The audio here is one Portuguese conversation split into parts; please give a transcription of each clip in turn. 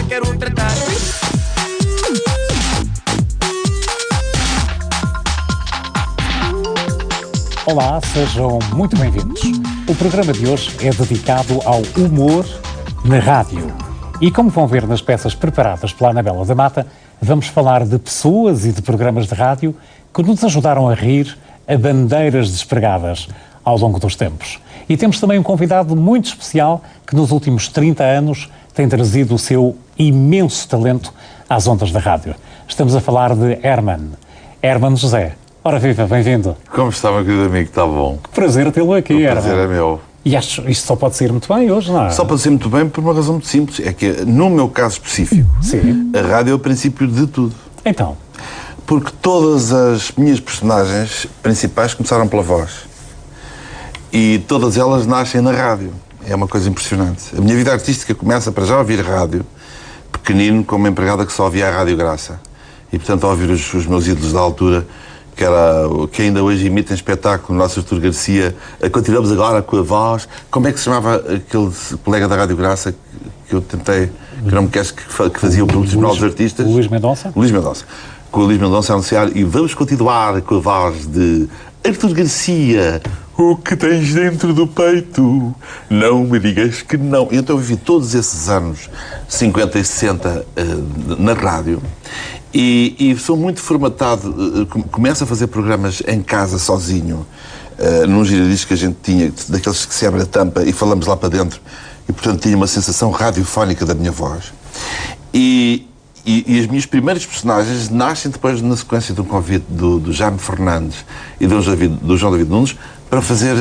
quero tratar. Olá, sejam muito bem-vindos. O programa de hoje é dedicado ao humor na rádio. E como vão ver nas peças preparadas pela Anabela da Mata, vamos falar de pessoas e de programas de rádio que nos ajudaram a rir a bandeiras despregadas ao longo dos tempos. E temos também um convidado muito especial que nos últimos 30 anos tem trazido o seu imenso talento às ondas da rádio. Estamos a falar de Herman José. Ora viva, bem-vindo. Como está, meu querido amigo? Está bom. Prazer tê-lo aqui, O prazer é meu. E acho que isto só pode sair muito bem hoje, não é? Só pode ser muito bem por uma razão muito simples. É que, no meu caso específico, Sim. a rádio é o princípio de tudo. Então, Porque todas as minhas personagens principais começaram pela voz. E todas elas nascem na rádio. É uma coisa impressionante. A minha vida artística começa para já ouvir rádio, pequenino, como uma empregada que só ouvia a Rádio Graça. E, portanto, a ouvir os meus ídolos da altura, que ainda hoje imitam espetáculo, o nosso Artur Garcia. Continuamos agora com a voz. Como é que se chamava aquele colega da Rádio Graça que eu tentei, que não me queres, que fazia o produto Tribunal dos Artistas? Luís Mendonça? Luís Mendonça. Com o Luís Mendonça a anunciar, e vamos continuar com a voz de Artur Garcia. O que tens dentro do peito? Não me digas que não. Então eu vivi todos esses anos, 50 e 60, na rádio. E sou muito formatado, começo a fazer programas em casa, sozinho, num giradiscos que a gente tinha, daqueles que se abre a tampa e falamos lá para dentro, e portanto tinha uma sensação radiofónica da minha voz. E as minhas primeiras personagens nascem depois na sequência de um convite do Jaime Fernandes e do João David Nunes para fazer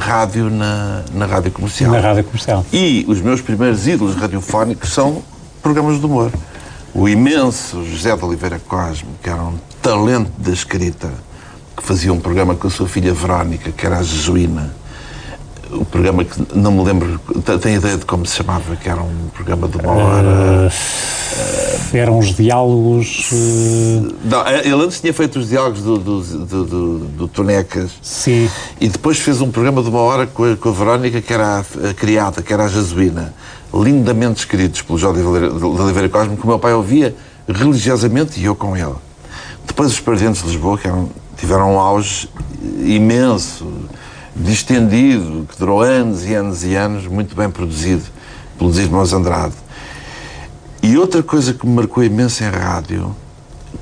rádio na rádio comercial. Na rádio comercial. E os meus primeiros ídolos radiofónicos são programas de humor. O imenso José de Oliveira Cosme, que era um talento da escrita, que fazia um programa com a sua filha Verónica, que era a Jesuína. O programa que não me lembro, tenho ideia de como se chamava, que era um programa de uma hora. Eram os diálogos. Não, ele antes tinha feito os diálogos do Tonecas. Sim. E depois fez um programa de uma hora com a Verónica, que era a criada, que era a Jesuína. Lindamente escritos pelo João de Oliveira Cosme, que o meu pai ouvia religiosamente e eu com ele. Depois os Pardentes de Lisboa, que tiveram um auge imenso, distendido, que durou anos e anos e anos, muito bem produzido pelos irmãos Andrade. E outra coisa que me marcou imenso em rádio,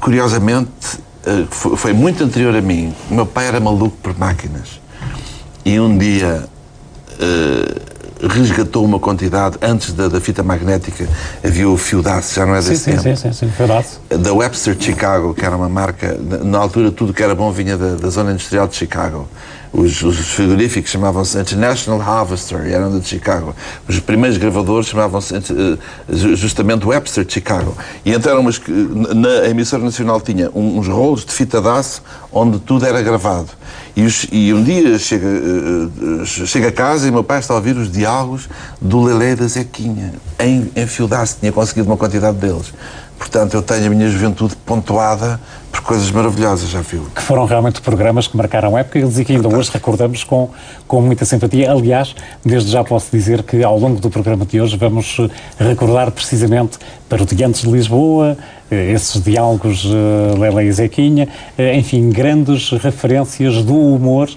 curiosamente, foi muito anterior a mim. O meu pai era maluco por máquinas. E um dia resgatou uma quantidade, antes da fita magnética, havia o Feudace, já não é desse tempo. Sim, Feudace. Da Webster Chicago, que era uma marca, na altura tudo que era bom vinha da zona industrial de Chicago. Os frigoríficos chamavam-se International Harvester e eram de Chicago. Os primeiros gravadores chamavam-se justamente Webster Chicago. E então eram na emissora nacional tinha uns rolos de fita de aço onde tudo era gravado. E um dia chega a casa e meu pai está a ouvir os diálogos do Lelé e da Zequinha em Feudace. Tinha conseguido uma quantidade deles. Portanto, eu tenho a minha juventude pontuada por coisas maravilhosas, já viu? Que foram realmente programas que marcaram a época e que ainda hoje recordamos com muita simpatia. Aliás, desde já posso dizer que ao longo do programa de hoje vamos recordar precisamente Parodiantes de Lisboa, esses diálogos Lelé e Zequinha, enfim, grandes referências do humor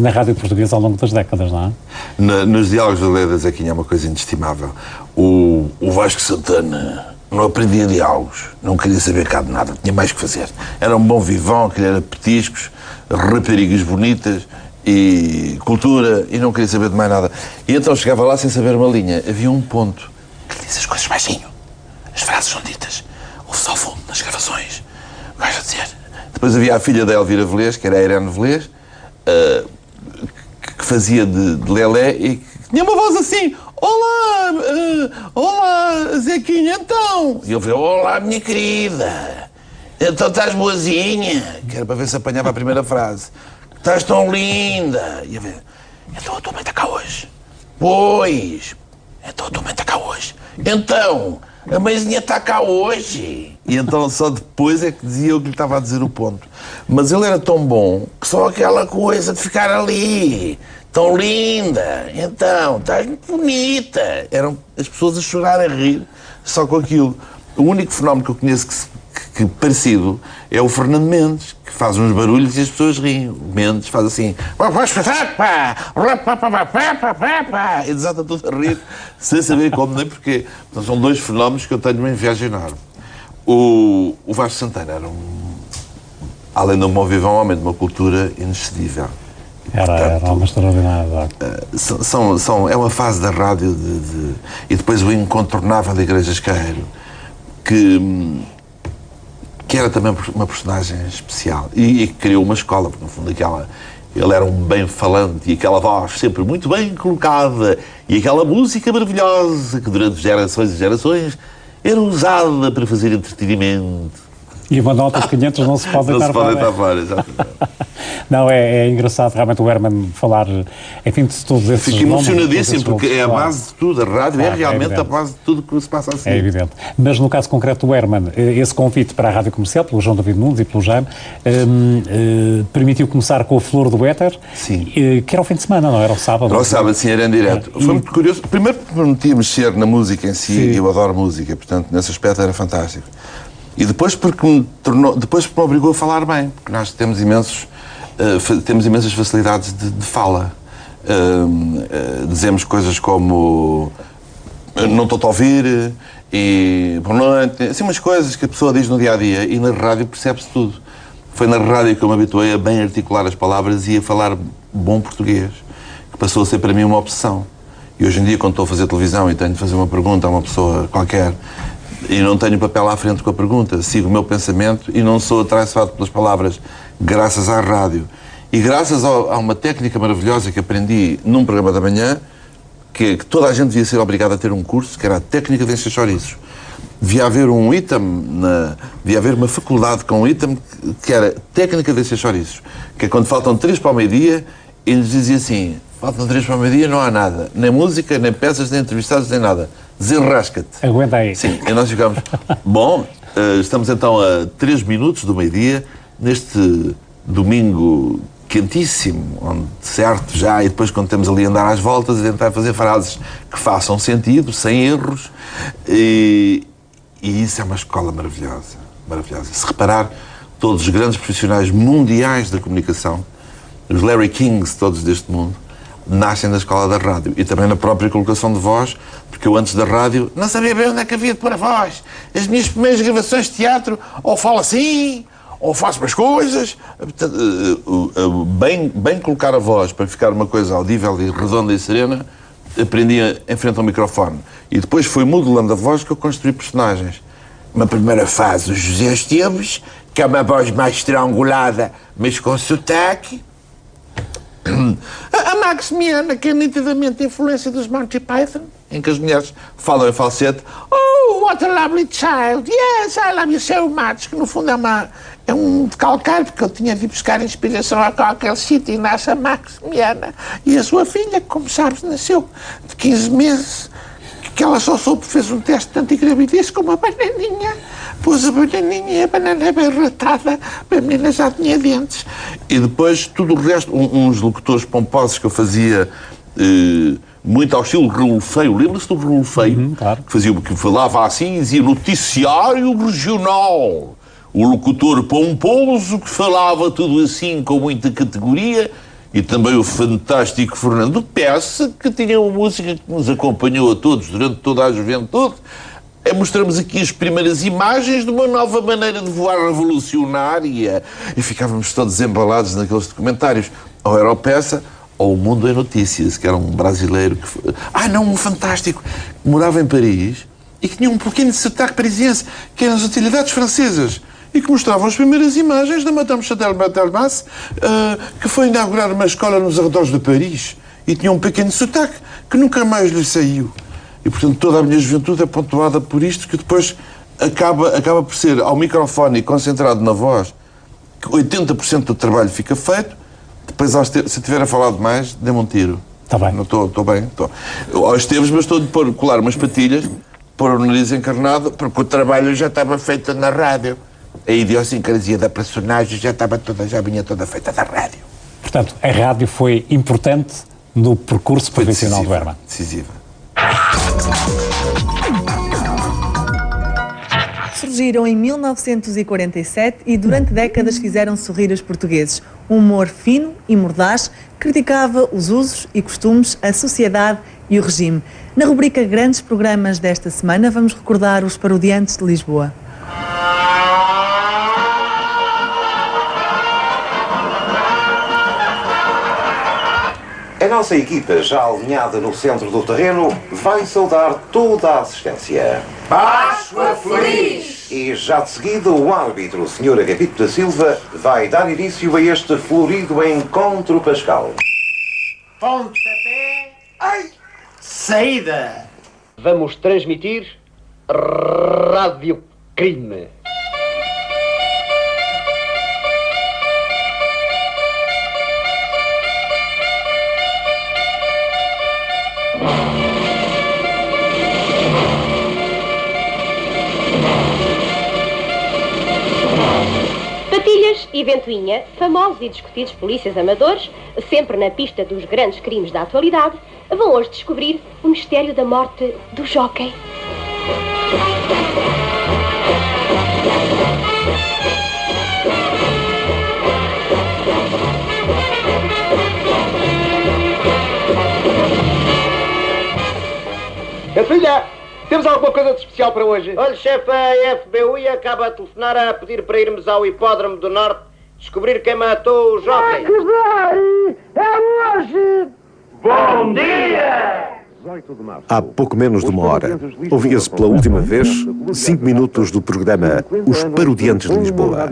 na rádio portuguesa ao longo das décadas, não é? Nos diálogos do Lelé e da Zequinha é uma coisa inestimável. O Vasco Santana não aprendia diálogos, não queria saber cá de nada, tinha mais que fazer. Era um bom vivão, queria era petiscos, raparigas bonitas e cultura, e não queria saber de mais nada. E então chegava lá sem saber uma linha. Havia um ponto que diz as coisas baixinho, as frases são ditas, ouve-se ao fundo nas gravações, o gajo a dizer. Depois havia a filha da Elvira Velez, que era a Irene Velez, que fazia de Lelé e que tinha uma voz assim: olá, Zequinha, então. E ele falou: olá, minha querida, então estás boazinha? Que era para ver se apanhava a primeira frase. Estás tão linda. E eu falei: então a tua mãe está cá hoje? Pois, então a tua mãe está cá hoje. Então, a mãezinha está cá hoje. E então só depois é que dizia eu que lhe estava a dizer o ponto. Mas ele era tão bom que só aquela coisa de ficar ali, tão linda, então, estás muito bonita. Eram as pessoas a chorar, a rir, só com aquilo. O único fenómeno que eu conheço que parecido é o Fernando Mendes, que faz uns barulhos e as pessoas riem. O Mendes faz assim, e desata tudo a rir, sem saber como nem porquê. Então, são dois fenómenos que eu tenho uma inveja enorme. O Vasco Santana era além de um bom viver, um homem de uma cultura inexcedível. Era uma extraordinária. É uma fase da rádio e depois o incontornável da Igrejas Queiro, que era também uma personagem especial e que criou uma escola, porque no fundo ele era um bem-falante e aquela voz sempre muito bem colocada e aquela música maravilhosa que durante gerações e gerações era usada para fazer entretenimento. E uma nota de 500 não se pode deitar fora. Exatamente. Não, é engraçado realmente o Herman falar, enfim, de todos esses Fico emocionadíssimo, porque é a base de tudo. A rádio é realmente a base de tudo que se passa assim. É evidente. Mas no caso concreto do Herman, esse convite para a Rádio Comercial, pelo João David Nunes e pelo Jaime, permitiu começar com a Flor do Éter, sim. Que era ao fim de semana, não era ao sábado? Era ao sábado, sim, era em direto. Foi muito curioso. Primeiro porque permitia mexer na música em si, sim. E eu adoro música, portanto, nesse aspecto era fantástico. E depois porque me obrigou a falar bem, porque nós temos imensas facilidades de fala. Dizemos coisas como não estou a ouvir e boa noite, assim umas coisas que a pessoa diz no dia-a-dia e na rádio percebe-se tudo. Foi na rádio que eu me habituei a bem articular as palavras e a falar bom português, que passou a ser para mim uma obsessão. E hoje em dia, quando estou a fazer televisão e tenho de fazer uma pergunta a uma pessoa qualquer, e não tenho papel à frente com a pergunta, sigo o meu pensamento e não sou atraiçoado pelas palavras, graças à rádio. E graças a uma técnica maravilhosa que aprendi num programa da manhã, que toda a gente devia ser obrigada a ter um curso, que era a técnica de encher chouriços. Devia haver um item, devia haver uma faculdade com um item que era técnica de encher chouriços, que é quando faltam 3 para o meio-dia, e nos dizia assim, faltam 3 para o meio-dia, não há nada, nem música, nem peças, nem entrevistados, nem nada. Desenrasca-te. Aguenta aí. Sim, e nós ficamos... Bom, estamos então a 3 minutos do meio-dia, neste domingo quentíssimo, onde, certo, já, e depois quando temos ali a andar às voltas, a tentar fazer frases que façam sentido, sem erros, e isso é uma escola maravilhosa, maravilhosa. Se reparar, todos os grandes profissionais mundiais da comunicação, os Larry Kings todos deste mundo, nascem da escola da rádio e também na própria colocação de voz, porque eu antes da rádio não sabia bem onde é que havia de pôr a voz. As minhas primeiras gravações de teatro, ou falo assim, ou faço umas coisas. Bem colocar a voz para ficar uma coisa audível e redonda e serena, aprendi em frente ao microfone. E depois foi modelando a voz que eu construí personagens. Uma primeira fase, o José Esteves, que é uma voz mais estrangulada, mas com sotaque. A Maximiana, que é nitidamente a influência dos Monty Python, em que as mulheres falam em falsete. Oh, what a lovely child. Yes, I love you so much. Que no fundo é um decalcar, porque eu tinha de ir buscar inspiração a qualquer sítio e nasce a Maximiana. E a sua filha, como sabes, nasceu de 15 meses, que ela só soube, fez um teste de antigravidez com uma bananinha. Pôs a bananinha e a banana é bem ratada, a menina já tinha dentes. E depois tudo o resto, uns locutores pomposos que eu fazia muito ao estilo relufeio. Lembra-se do relufeio? Claro. Que falava assim e dizia noticiário regional. O locutor pomposo que falava tudo assim com muita categoria. E também o fantástico Fernando Peça, que tinha uma música que nos acompanhou a todos durante toda a juventude. Mostramos aqui as primeiras imagens de uma nova maneira de voar revolucionária. E ficávamos todos embalados naqueles documentários. Ou era o Peça, ou o Mundo em Notícias, que era um brasileiro que... um fantástico, que morava em Paris e que tinha um pequeno sotaque parisiense, que eram as utilidades francesas, e que mostravam as primeiras imagens da Madame Chantal Batelmas, que foi inaugurar uma escola nos arredores de Paris, e tinha um pequeno sotaque que nunca mais lhe saiu. E, portanto, toda a minha juventude é pontuada por isto, que depois acaba por ser ao microfone e concentrado na voz, que 80% do trabalho fica feito. Depois, se eu estiver a falar demais, dê-me um tiro. Está bem. Não estou bem. Aos Esteves, mas estou de colar umas patilhas, pôr o nariz encarnado, porque o trabalho já estava feito na rádio. A idiosincrasia da personagem já vinha toda feita da rádio. Portanto, a rádio foi importante no percurso profissional do Herman. Decisiva. Surgiram em 1947 e durante décadas fizeram sorrir os portugueses. Um humor fino e mordaz criticava os usos e costumes, a sociedade e o regime. Na rubrica Grandes Programas desta semana vamos recordar os Parodiantes de Lisboa. A nossa equipa, já alinhada no centro do terreno, vai saudar toda a assistência. Páscoa feliz! E já de seguida o árbitro, o Sr. Agapito da Silva, vai dar início a este florido encontro pascal. Pontapé! Ai! Saída! Vamos transmitir Rádio Crime. Patilhas e Ventoinha, famosos e discutidos polícias amadores, sempre na pista dos grandes crimes da atualidade, vão hoje descobrir o mistério da morte do Jockey. Filha, temos alguma coisa de especial para hoje? Olha, chefe, a FBUI acaba de telefonar a pedir para irmos ao Hipódromo do Norte descobrir quem matou o Jockey. É hoje! Bom dia! Há pouco menos de uma hora, ouvia-se pela última vez 5 minutos do programa Os Parodiantes de Lisboa.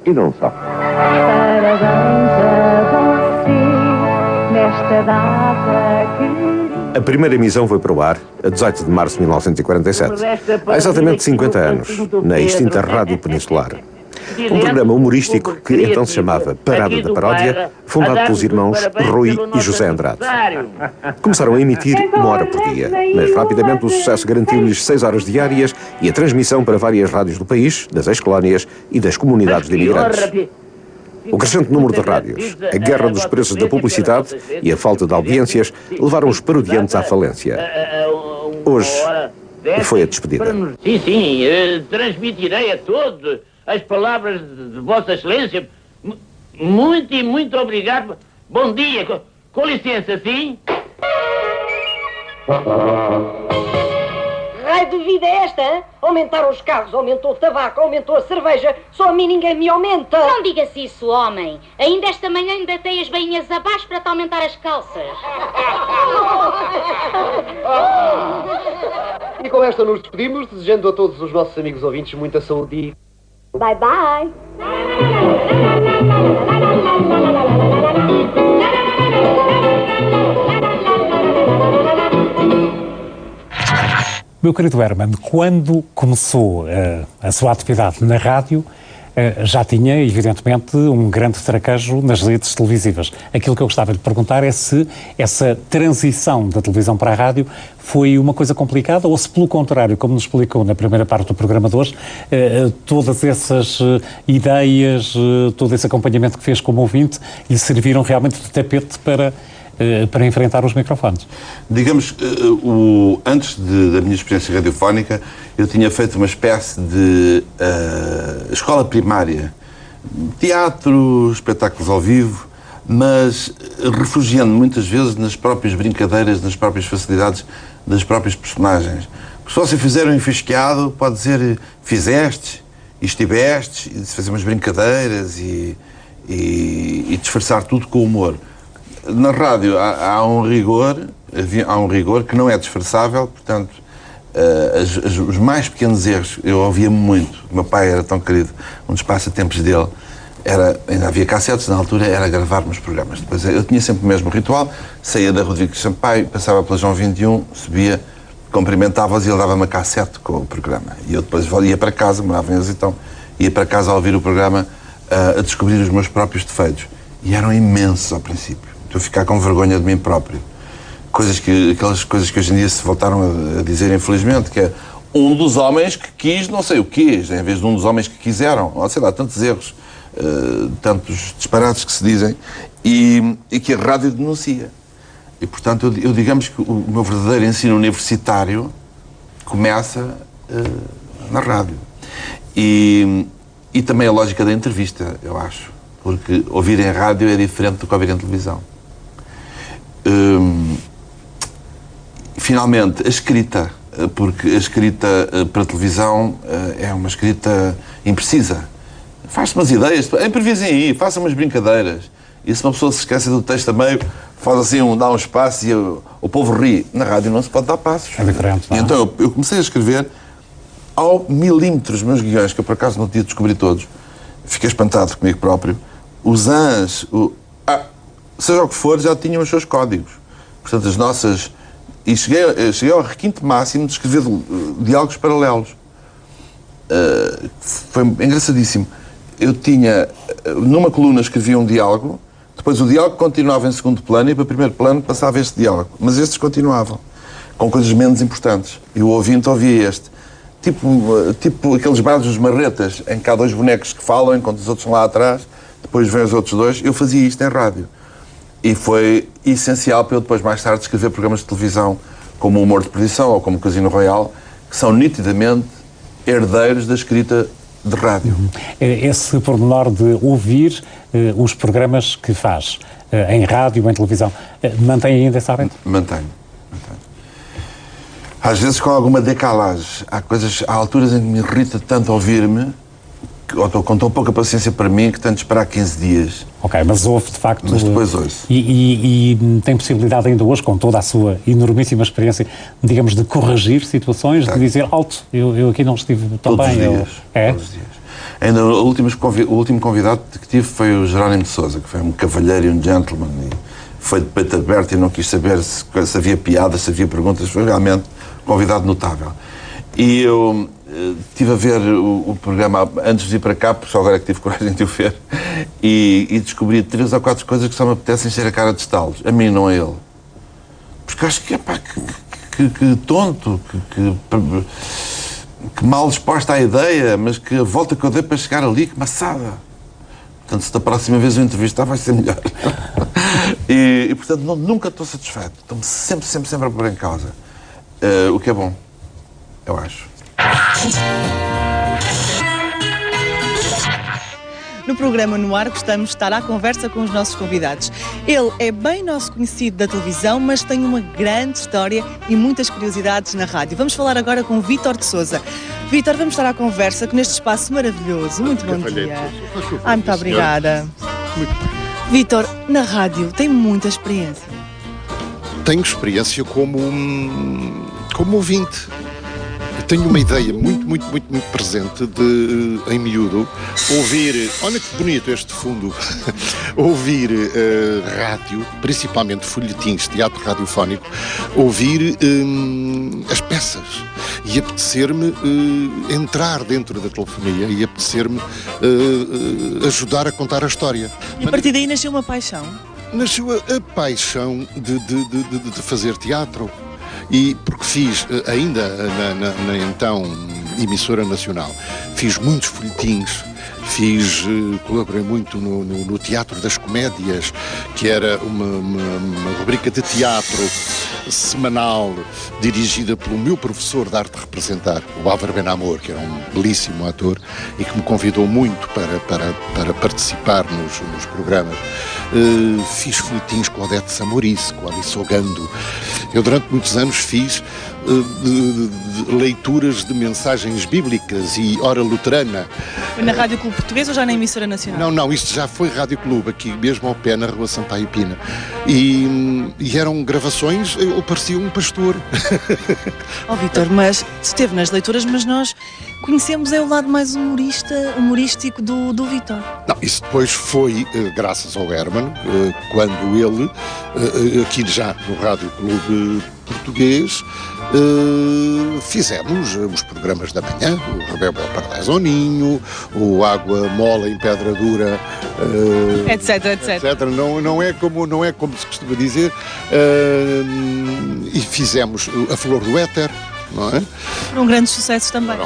E não só. Parabéns a você nesta data querida. A primeira emissão foi para o ar a 18 de março de 1947, há exatamente 50 anos, na extinta Rádio Peninsular. Um programa humorístico que então se chamava Parada da Paródia, fundado pelos irmãos Rui e José Andrade. Começaram a emitir 1 hora por dia, mas rapidamente o sucesso garantiu-lhes 6 horas diárias e a transmissão para várias rádios do país, das ex-colónias e das comunidades de imigrantes. O crescente número de rádios, a guerra dos preços da publicidade e a falta de audiências levaram os parodiantes à falência. Hoje foi a despedida. Sim, transmitirei a todos as palavras de Vossa Excelência. Muito obrigado. Bom dia. Com licença, sim. Raio de vida é esta, hein? Aumentaram os carros, aumentou o tabaco, aumentou a cerveja, só a mim ninguém me aumenta. Não digas isso, homem. Ainda esta manhã deitei as bainhas abaixo para te aumentar as calças. E com esta nos despedimos, desejando a todos os nossos amigos ouvintes muita saúde e... Bye, bye. Meu querido Herman, quando começou a sua atividade na rádio, já tinha, evidentemente, um grande traquejo nas redes televisivas. Aquilo que eu gostava de perguntar é se essa transição da televisão para a rádio foi uma coisa complicada ou se, pelo contrário, como nos explicou na primeira parte do programa de hoje, todas essas ideias, todo esse acompanhamento que fez como ouvinte lhe serviram realmente de tapete para enfrentar os microfones. Digamos, antes da minha experiência radiofónica, eu tinha feito uma espécie de escola primária. Teatro, espetáculos ao vivo, mas refugiando muitas vezes nas próprias brincadeiras, nas próprias facilidades das próprias personagens. Porque se você fizer um enfisqueado, pode dizer fizeste, e estiveste, e fazer umas brincadeiras e disfarçar tudo com humor. Na rádio há um rigor que não é disfarçável, portanto, os mais pequenos erros, eu ouvia-me muito. O meu pai era tão querido, um dos passatempos dele ainda havia cassetes, na altura era gravar-me os programas. Depois eu tinha sempre o mesmo ritual, saía da Rodrigo Sampaio, passava pela João 21, subia, cumprimentava-os e ele dava-me a cassete com o programa. E eu depois ia para casa, morava em Azitão, ia para casa a ouvir o programa, a descobrir os meus próprios defeitos. E eram imensos ao princípio. Estou a ficar com vergonha de mim próprio. Aquelas coisas que hoje em dia se voltaram a dizer, infelizmente, que é um dos homens que quis não sei o quê, em vez de um dos homens que quiseram. Ou sei lá, tantos erros, tantos disparates que se dizem e que a rádio denuncia. E, portanto, eu digamos que o meu verdadeiro ensino universitário começa na rádio. E também a lógica da entrevista, eu acho. Porque ouvir em rádio é diferente do que ouvir em televisão. Finalmente, a escrita. Porque a escrita para televisão é uma escrita imprecisa. Faz-se umas ideias, improvisem aí, façam umas brincadeiras. E se uma pessoa se esquece do texto a meio, faz assim, dá um espaço e o povo ri. Na rádio não se pode dar passos. É diferente, não é? E então eu comecei a escrever ao milímetro os meus guiões, que eu por acaso no dia descobri todos. Fiquei espantado comigo próprio. Os ANs, seja o que for, já tinham os seus códigos. Portanto, as nossas... E cheguei ao requinte máximo de escrever diálogos paralelos. Foi engraçadíssimo. Eu tinha... Numa coluna escrevia um diálogo, depois o diálogo continuava em segundo plano e para primeiro plano passava este diálogo. Mas estes continuavam, com coisas menos importantes. E o ouvinte ouvia este. Tipo aqueles bares dos marretas, em que há dois bonecos que falam enquanto os outros estão lá atrás, depois vêm os outros dois. Eu fazia isto em rádio. E foi essencial para eu depois, mais tarde, escrever programas de televisão como o Humor de Perdição ou como o Casino Royal, que são nitidamente herdeiros da escrita de rádio. Esse pormenor de ouvir os programas que faz em rádio, em televisão, mantém ainda esse hábito? Mantenho. Às vezes com alguma decalagem. Há alturas em que me irrita tanto ouvir-me, ou estou com tão pouca paciência para mim, que tenho de esperar 15 dias. Ok, mas ouve de facto... Mas depois ouço. E tem possibilidade ainda hoje, com toda a sua enormíssima experiência, digamos, de corrigir situações, de dizer, alto, eu aqui não estive tão bem. Todos os dias. Ainda o último convidado que tive foi o Jerónimo de Sousa, que foi um cavalheiro e um gentleman, e foi de peito aberto e não quis saber se havia piadas, se havia perguntas. Foi realmente um convidado notável. E eu estive a ver o programa antes de ir para cá, porque só agora é que tive coragem de o ver, e descobri 3 ou 4 coisas que só me apetecem encher a cara de estalos. A mim, não a ele. Porque acho que, que tonto, que mal disposta à ideia, mas que a volta que eu dei para chegar ali, que maçada. Portanto, se da próxima vez eu entrevistar, vai ser melhor. e portanto, nunca estou satisfeito. Estou-me sempre a pôr em causa. O que é bom, eu acho. No programa No Ar gostamos de estar à conversa com os nossos convidados. Ele é bem nosso conhecido da televisão, mas tem uma grande história e muitas curiosidades na rádio. Vamos falar agora com o Vítor de Sousa. Vítor, vamos estar à conversa neste espaço maravilhoso. Muito bom dia. Muito obrigada. Vítor, na rádio tem muita experiência. Tenho experiência como ouvinte. Tenho uma ideia muito presente de, em miúdo, ouvir, olha que bonito este fundo, ouvir rádio, principalmente folhetins, teatro radiofónico, ouvir as peças e apetecer-me entrar dentro da telefonia e apetecer-me ajudar a contar a história. E a partir daí nasceu uma paixão? Nasceu a paixão de fazer teatro. E porque fiz, ainda na então emissora nacional, fiz muitos folhetins, colaborei muito no Teatro das Comédias, que era uma rubrica de teatro semanal dirigida pelo meu professor de arte de representar, o Álvaro Benamor, que era um belíssimo ator e que me convidou muito para participar nos programas. Fiz folhetins com Odete Samorice, com Alice Ogando. Eu durante muitos anos fiz leituras de mensagens bíblicas e hora luterana. Foi na Rádio Clube Português ou já na emissora nacional? Não, isto já foi Rádio Clube, aqui mesmo ao pé, na Rua Sampaio Pina. E eram gravações, eu parecia um pastor. Vítor, mas esteve nas leituras, mas nós conhecemos o lado mais humorístico do Vítor. Não, isso depois foi graças ao Herman, quando ele, aqui já no Rádio Clube Português, fizemos os programas da manhã, o Rebelde ao Pardais ao Ninho, o Água Mola em Pedra Dura, etc. Não é como se costuma dizer, e fizemos A Flor do Éter, não é? Foram grandes sucessos também.